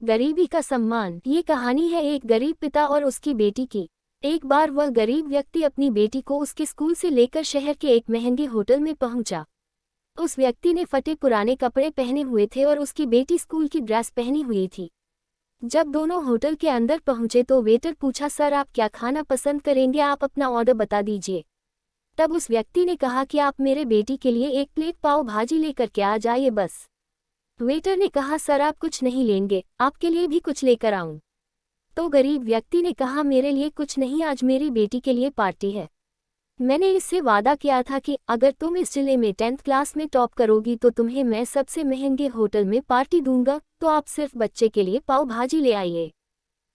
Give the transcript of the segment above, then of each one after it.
गरीबी का सम्मान। ये कहानी है एक गरीब पिता और उसकी बेटी की। एक बार वह गरीब व्यक्ति अपनी बेटी को उसके स्कूल से लेकर शहर के एक महंगे होटल में पहुंचा। उस व्यक्ति ने फटे पुराने कपड़े पहने हुए थे और उसकी बेटी स्कूल की ड्रेस पहनी हुई थी। जब दोनों होटल के अंदर पहुंचे तो वेटर पूछा, सर आप क्या खाना पसंद करेंगे, आप अपना ऑर्डर बता दीजिए। तब उस व्यक्ति ने कहा कि आप मेरे बेटी के लिए एक प्लेट पाव भाजी लेकर के आ जाइए बस। वेटर ने कहा, सर आप कुछ नहीं लेंगे, आपके लिए भी कुछ लेकर आऊं। तो गरीब व्यक्ति ने कहा, मेरे लिए कुछ नहीं, आज मेरी बेटी के लिए पार्टी है। मैंने इससे वादा किया था कि अगर तुम इस जिले में 10th क्लास में टॉप करोगी तो तुम्हें मैं सबसे महंगे होटल में पार्टी दूंगा, तो आप सिर्फ बच्चे के लिए पाव भाजी ले आइए।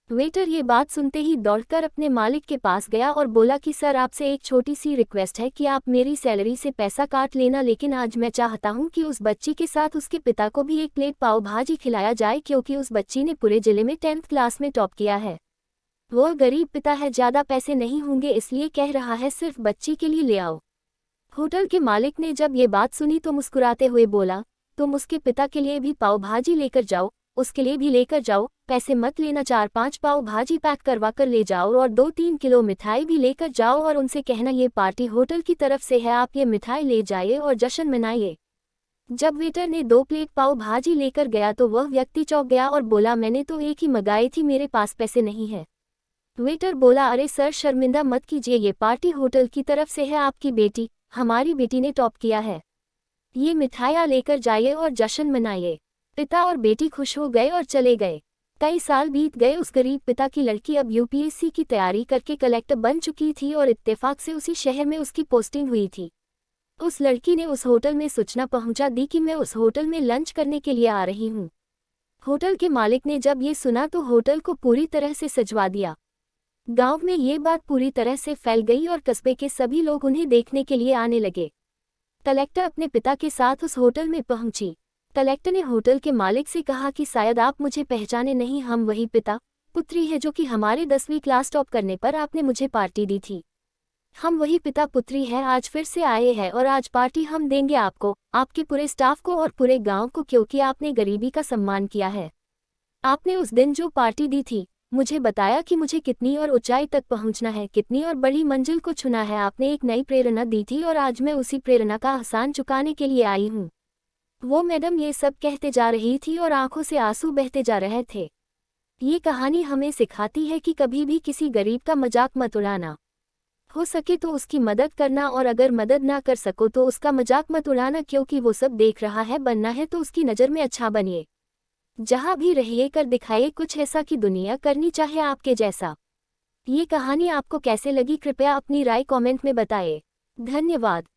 वेटर ये बात सुनते ही दौड़कर अपने मालिक के पास गया और बोला कि सर आपसे एक छोटी सी रिक्वेस्ट है कि आप मेरी सैलरी से पैसा काट लेना, लेकिन आज मैं चाहता हूं कि उस बच्ची के साथ उसके पिता को भी एक प्लेट पाव भाजी खिलाया जाए, क्योंकि उस बच्ची ने पूरे जिले में 10th क्लास में टॉप किया है। वो गरीब पिता है, ज़्यादा पैसे नहीं होंगे इसलिए कह रहा है, सिर्फ बच्ची के लिए ले आओ। होटल के मालिक ने जब ये बात सुनी तो मुस्कुराते हुए बोला, तुम उसके पिता के लिए भी पाव भाजी लेकर जाओ, उसके लिए भी लेकर जाओ, पैसे मत लेना, 4-5 पाव भाजी पैक करवा कर ले जाओ और 2-3 किलो मिठाई भी लेकर जाओ और उनसे कहना ये पार्टी होटल की तरफ से है, आप ये मिठाई ले जाइए और जश्न मनाइए। जब वेटर ने 2 प्लेट पाव भाजी लेकर गया तो वह व्यक्ति चौंक गया और बोला, मैंने तो एक ही मंगाई थी, मेरे पास पैसे नहीं है। वेटर बोला, अरे सर शर्मिंदा मत कीजिए, ये पार्टी होटल की तरफ से है, आपकी बेटी, हमारी बेटी ने टॉप किया है, ये मिठाइयाँ लेकर जाइए और जश्न मनाइए। पिता और बेटी खुश हो गए और चले गए। कई साल बीत गए। उस गरीब पिता की लड़की अब यूपीएससी की तैयारी करके कलेक्टर बन चुकी थी और इत्तेफाक से उसी शहर में उसकी पोस्टिंग हुई थी। उस लड़की ने उस होटल में सूचना पहुंचा दी कि मैं उस होटल में लंच करने के लिए आ रही हूं। होटल के मालिक ने जब ये सुना तो होटल को पूरी तरह से सजवा दिया। गांव में ये बात पूरी तरह से फैल गई और कस्बे के सभी लोग उन्हें देखने के लिए आने लगे। कलेक्टर अपने पिता के साथ उस होटल में पहुंची। कलेक्टर ने होटल के मालिक से कहा कि शायद आप मुझे पहचाने नहीं, हम वही पिता पुत्री है जो कि हमारे 10वीं क्लास टॉप करने पर आपने मुझे पार्टी दी थी। हम वही पिता पुत्री हैं, आज फिर से आए हैं और आज पार्टी हम देंगे आपको, आपके पूरे स्टाफ को और पूरे गांव को, क्योंकि आपने गरीबी का सम्मान किया है। आपने उस दिन जो पार्टी दी थी, मुझे बताया कि मुझे कितनी और ऊंचाई तक पहुंचना है, कितनी और बड़ी मंजिल को छूना है। आपने एक नई प्रेरणा दी थी और आज मैं उसी प्रेरणा का एहसान चुकाने के लिए आई हूँ। वो मैडम ये सब कहते जा रही थी और आंखों से आंसू बहते जा रहे थे। ये कहानी हमें सिखाती है कि कभी भी किसी गरीब का मजाक मत उड़ाना। हो सके तो उसकी मदद करना और अगर मदद ना कर सको तो उसका मजाक मत उड़ाना, क्योंकि वो सब देख रहा है। बनना है तो उसकी नज़र में अच्छा बनिए। जहाँ भी रहिए कर दिखाइए कुछ ऐसा कि दुनिया करनी चाहे आपके जैसा। ये कहानी आपको कैसे लगी, कृपया अपनी राय कमेंट में बताएं। धन्यवाद।